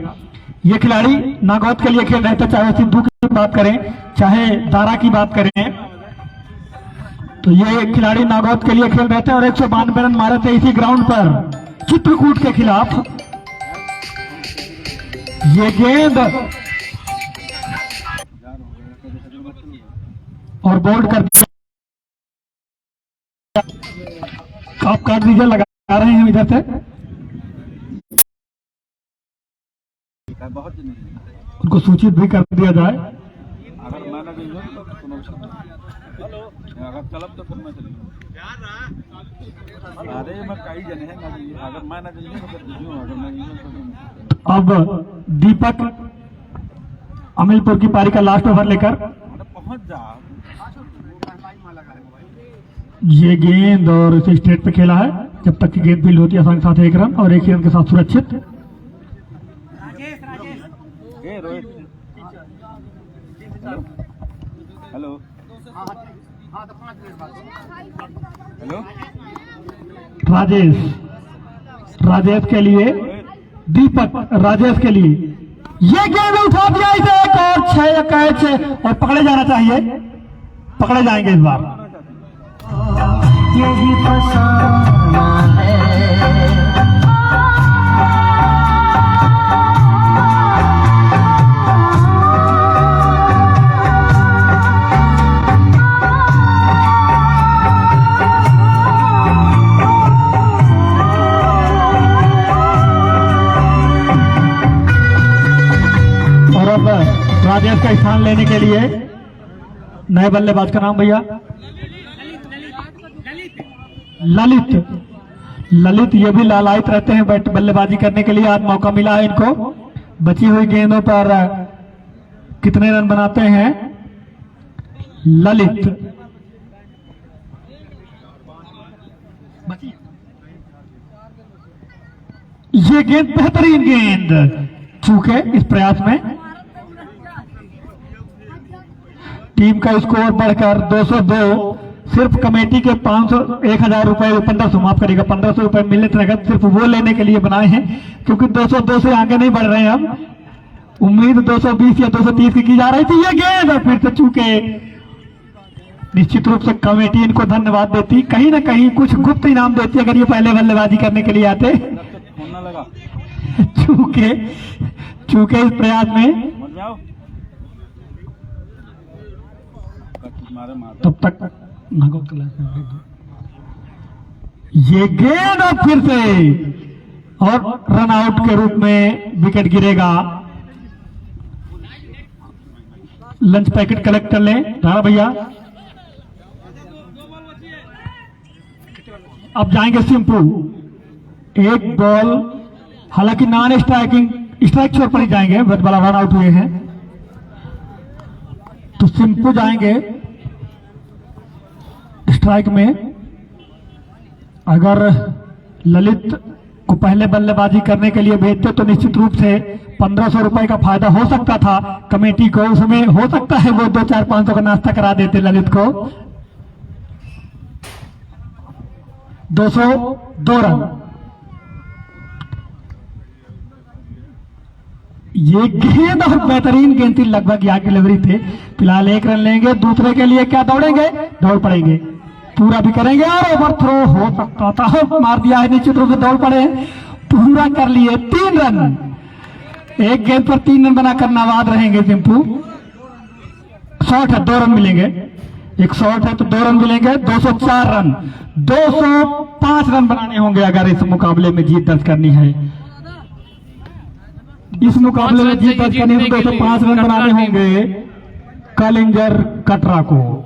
ये खिलाड़ी नागौद के लिए खेल रहे थे, चाहे सिद्धू की बात करें चाहे दारा की बात करें, तो ये खिलाड़ी नागौद के लिए खेल रहे थे और 192 रन मारे थे इसी ग्राउंड पर चित्रकूट के खिलाफ। ये गेंद और बोल्ड कर दिया। आप काट दीजिए, लगा रहे हैं हम इधर से। उनको सूचित भी कर दिया जाए। अगर मैं ना गई तो अगर चलब तो फिर मैं अरे मैं कई जने हैं ना, अगर मैं ना गई तो फिर अगर मैं गई। अब दीपक अमिलपुर की पारी का लास्ट ओवर लेकर पहुंच जा। ये गेंद और इसे स्ट्रेट पे खेला है। जब तक की गेंद फील्ड होती है आसानी के साथ 1 रन और 1 ही रन के साथ सुरक्षित। हेलो हेलो राजेश के लिए, दीपक राजेश के लिए ये गेंद उठा दिया इसे। एक और 6 कैच और पकड़े जाना चाहिए, पकड़े जाएंगे इस बार। यही फसाना है। और अब राजेश का स्थान लेने के लिए नए बल्लेबाज का नाम भैया ललित। ये भी लालायित रहते हैं बैट बल्लेबाजी करने के लिए। आज मौका मिला है इनको। बची हुई गेंदों पर कितने रन बनाते हैं ललित। ये गेंद बेहतरीन गेंद, चूके इस प्रयास में टीम का स्कोर बढ़कर 202। सिर्फ कमेटी के 500 1000 रुपए 1500 माफ करेगा 1500 रुपए मिलने थे नगद, सिर्फ वो लेने के लिए बनाए हैं, क्योंकि 202 से आगे नहीं बढ़ रहे हैं। अब उम्मीद 220 या 230 की जा रही थी। ये गेंद और फिर से चूके। निश्चित रूप से कमेटी इनको धन्यवाद देती, कहीं ना कहीं कुछ गुप्त इनाम देती अगर ये पहले बल्लेबाजी करने के लिए आते। चूके इस प्रयास में तब तक ये गेंद और फिर से और रन आउट के रूप में विकेट गिरेगा। लंच पैकेट कलेक्ट कर लें राणा भैया। अब जाएंगे सिंपू। एक बॉल, हालांकि नॉन स्ट्राइकिंग स्ट्राइक छोर पर ही जाएंगे, बहुत बड़ा रन आउट हुए हैं, तो सिंपू जाएंगे स्ट्राइक में। अगर ललित को पहले बल्लेबाजी करने के लिए भेजते तो निश्चित रूप से 1500 रुपए का फायदा हो सकता था कमेटी को। उसमें हो सकता है वो 2-4-500 का नाश्ता करा देते ललित को। 202 रन। ये गेंद और बेहतरीन गेंद थी, लगभग यहाँ की डिलीवरी थे। फिलहाल 1 रन लेंगे। दूसरे के लिए क्या दौड़ेंगे, दौड़ पड़ेंगे, पूरा भी करेंगे और ओवर थ्रो हो सकता था, मार दिया है। निश्चित रूप से दौड़ पड़े, पूरा कर लिए। 3 रन, एक गेंद पर 3 रन बनाकर नाबाद रहेंगे सिंपू। शॉट है, 2 रन मिलेंगे। एक शॉट है तो 2 रन मिलेंगे। 204 रन, 205 रन बनाने होंगे अगर इस मुकाबले में जीत दर्ज करनी है। इस मुकाबले में जीत दर्ज करनी है तो 205 रन बनाने होंगे कलिंजर कटरा को।